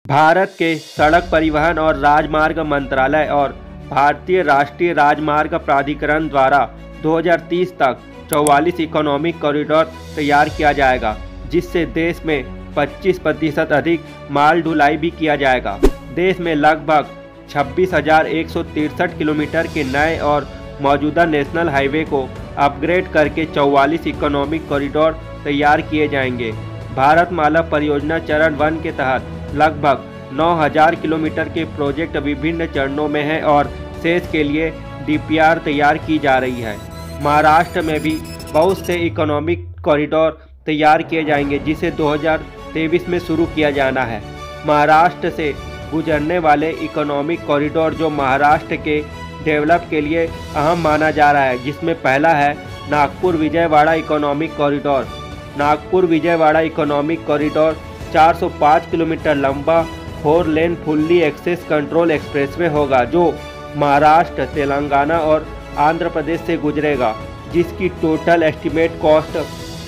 भारत के सड़क परिवहन और राजमार्ग मंत्रालय और भारतीय राष्ट्रीय राजमार्ग प्राधिकरण द्वारा 2030 तक 44 इकोनॉमिक कॉरिडोर तैयार किया जाएगा, जिससे देश में 25% अधिक माल ढुलाई भी किया जाएगा। देश में लगभग 26,163 किलोमीटर के नए और मौजूदा नेशनल हाईवे को अपग्रेड करके 44 इकोनॉमिक कॉरिडोर तैयार किए जाएंगे। भारतमाला परियोजना चरण 1 के तहत लगभग 9,000 किलोमीटर के प्रोजेक्ट विभिन्न चरणों में है और शेष के लिए डीपीआर तैयार की जा रही है। महाराष्ट्र में भी बहुत से इकोनॉमिक कॉरिडोर तैयार किए जाएंगे, जिसे 2023 में शुरू किया जाना है। महाराष्ट्र से गुजरने वाले इकोनॉमिक कॉरिडोर जो महाराष्ट्र के डेवलप के लिए अहम माना जा रहा है, जिसमें पहला है Nagpur Vijayawada economic corridor. Nagpur Vijayawada economic corridor 405 kilometre लंबा 4 लेन फुल्ली एक्सेस कंट्रोल एक्सप्रेसवे होगा, जो महाराष्ट्र, तेलंगाना और आंध्र प्रदेश से गुजरेगा, जिसकी टोटल एस्टिमेट कॉस्ट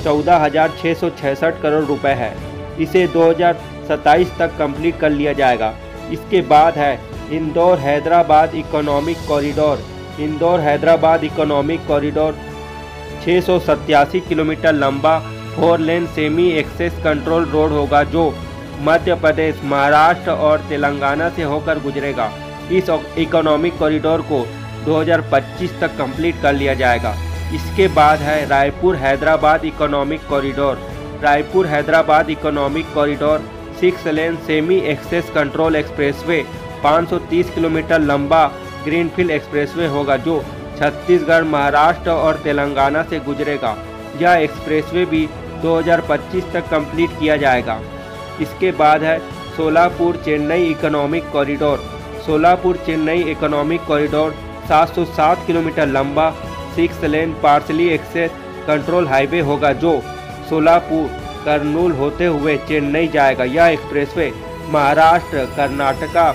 14,666 करोड़ रुपए है। इसे 2027 तक कंप्लीट कर लिया जाएगा। इसके बाद है Indore Hyderabad economic corridor. Indore Hyderabad economic corridor 687 kilometre लंबा 4 लेन सेमी एक्सेस कंट्रोल रोड होगा, जो मध्य प्रदेश, महाराष्ट्र और तेलंगाना से होकर गुजरेगा। इस इकोनॉमिक कॉरिडोर को 2025 तक कंप्लीट कर लिया जाएगा। इसके बाद है Raipur Hyderabad economic corridor. Raipur Hyderabad economic corridor 6 lane semi access control expressway 530 kilometre लंबा ग्रीनफील्ड एक्सप्रेसवे होगा, जो छत्तीसगढ़, महाराष्ट्र और तेलंगाना से गुजरेगा। यह एक्सप्रेसवे भी 2025 तक कंप्लीट किया जाएगा। इसके बाद है Solapur Chennai economic corridor. Solapur Chennai economic corridor 707 kilometre लंबा 6 लेन पार्सली एक्सेस कंट्रोल हाईवे होगा, जो सोलापुर कर्नूल होते हुए चेन्नई जाएगा। यह एक्सप्रेसवे महाराष्ट्र, कर्नाटका,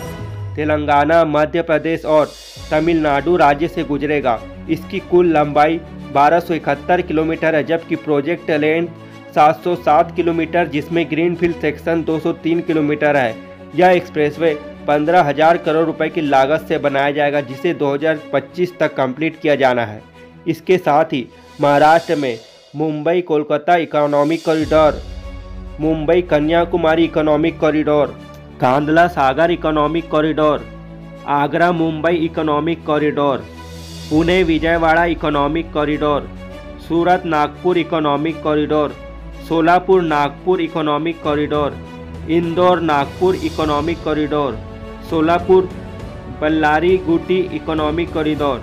तेलंगाना, मध्य प्रदेश और तमिलनाडु राज्य से गुजरेगा। इसकी कुल लंबाई 1271 किलोमीटर है, जबकि प्रोजेक्ट लेंथ 707 किलोमीटर, जिसमें ग्रीनफील्ड सेक्शन 203 किलोमीटर है। यह एक्सप्रेसवे 15,000 करोड़ रुपए की लागत से बनाया जाएगा, जिसे 2025 तक कंप्लीट किया जाना है। इसके साथ ही महाराष्ट्र में Mumbai Kolkata economic corridor, Mumbai Kanyakumari economic corridor, Kandla Sagar economic corridor, Agra Mumbai economic corridor, Pune Vijayawada economic corridor, Surat Nagpur economic corridor, Solapur Nagpur economic corridor, Indore Nagpur economic corridor, Solapur Ballari Gooty economic corridor,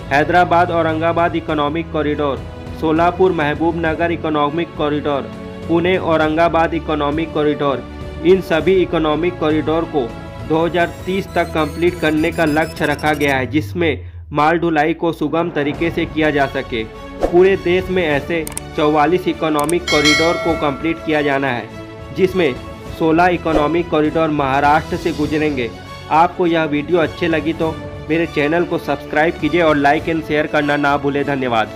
Hyderabad Aurangabad economic corridor, Solapur Mahbubnagar economic corridor, Pune Aurangabad economic corridor. इन सभी इकोनॉमिक कॉरिडोर को 2030 तक कंप्लीट करने का लक्ष्य रखा गया है, जिसमें माल ढुलाई को सुगम तरीके से किया जा सके। पूरे देश में ऐसे 44 इकोनॉमिक कॉरिडोर को कंप्लीट किया जाना है, जिसमें 16 इकोनॉमिक कॉरिडोर महाराष्ट्र से गुजरेंगे। आपको यह वीडियो अच्छी लगी तो मेरे चैनल को सब्सक्राइब कीजिए और लाइक एंड शेयर करना ना भूलें। धन्यवाद।